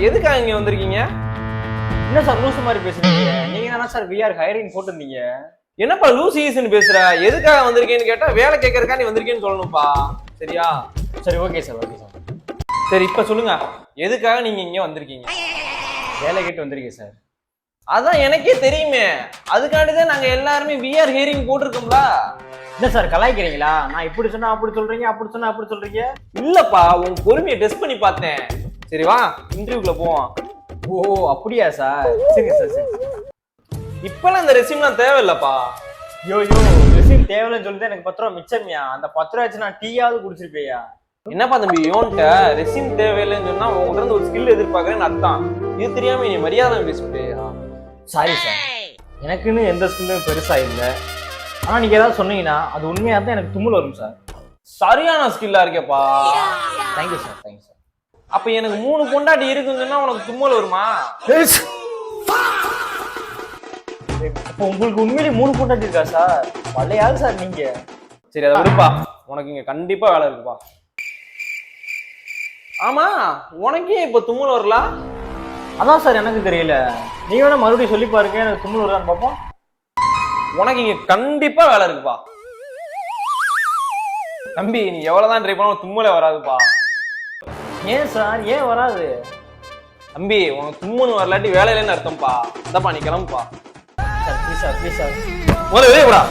எதுக்காக இங்க வந்திருக்கீங்க? என்ன சார் லூசு மாதிரி பேசுறீங்க? நீங்க தானே சார் விஆர் ஹைரிங் போட்டிருந்தீங்க. என்னப்பா லூஸ் ஈஸ்ன்னு பேசுற? எதுக்காக வந்திருக்கேன்னு கேட்டா வேலை கேட்கறதுக்கா நீ வந்திருக்கேன்னு சொல்லணும்ப்பா. சரியா? சரி ஓகே சார் ஓகே சார். சரி இப்ப சொல்லுங்க, எதுக்காக நீங்க இங்க வந்திருக்கீங்க? வேலை கேட்டு வந்திருக்கேன் சார். அதான் எனக்கே தெரியுமே, அதுக்காண்டிதான் நாங்க எல்லாருமே விஆர் ஹியரிங் போட்டிருக்கோம்ல. என்ன சார் கலாய்க்கிறீங்களா? நான் இப்படி சொன்னா அப்படி சொல்றீங்க, அப்படி சொன்னா அப்படி சொல்றீங்க. இல்லப்பா, உன் பொறுமையை டெஸ்ட் பண்ணி பார்த்தேன். சரி வா இன்டர்வியூக்குள்ள போவோம். ஓ அப்படியா சார்? சரிங்க சார் சரி. இப்பெல்லாம் இந்த ரெசியூம்லாம் தேவையில்லப்பா. யோ ரெசியூம் தேவையில்லைன்னு சொல்லிட்டு எனக்கு 10 ரூபா மிச்சம்யா. அந்த 10 ரூபா வச்சு நான் டீயாவது குடிச்சிருப்பேயா. என்னப்பா தம்பி யோன்ட்ட ரெசியூம் தேவையில்லைன்னு சொன்னா உங்ககிட்ட இருந்து ஒரு ஸ்கில் எதிர்பார்க்கறேன்னு அர்த்தம். இது தெரியாம நீ மரியாதை பேசிட்டேயா? சாரி சார், எனக்குன்னு எந்த ஸ்கில்லும் பெருசா இல்லை. ஆனா நீங்க ஏதாவது சொன்னீங்கன்னா அது உண்மையா இருந்தா எனக்கு தும்மல் வரும் சார். சரியான ஸ்கில்லா இருக்கேப்பா. Thank you sir thank you sir. அப்ப எனக்கு 3 பொண்டாட்டி இருக்குன்னு சொன்னா உனக்கு தும்மல் வருமா? இப்போ உங்களுக்கு உண்மையிலேயே 3 பொண்டாட்டி இருக்கா சார்? பழையாவது சார் நீங்க. சரி அதை விடுப்பா, உனக்கு இங்க கண்டிப்பா வேலை இருக்குப்பா. ஆமா உனக்கே இப்ப தும்மல் வரல? அதான் சார் எனக்கு தெரியல. நீங்க வேணா மறுபடியும் சொல்லி பாருங்க, எனக்கு தும்மல் வருதான்னு பார்ப்போம். உனக்கு இங்க கண்டிப்பா வேலை இருக்குப்பா. தம்பி நீ எவ்வளவுதான் ட்ரை பண்ணாலும் தும்மலே வராதுப்பா. ஏன் சார் ஏன் வராது? தம்பி உனக்கு தும்முன்னு வரலாட்டி வேலையிலன்னு அர்த்தம்ப்பா. இந்தப்பா நீ கிளம்புப்பா. Sir please sir please sir. முதல்ல வெளியே போடா.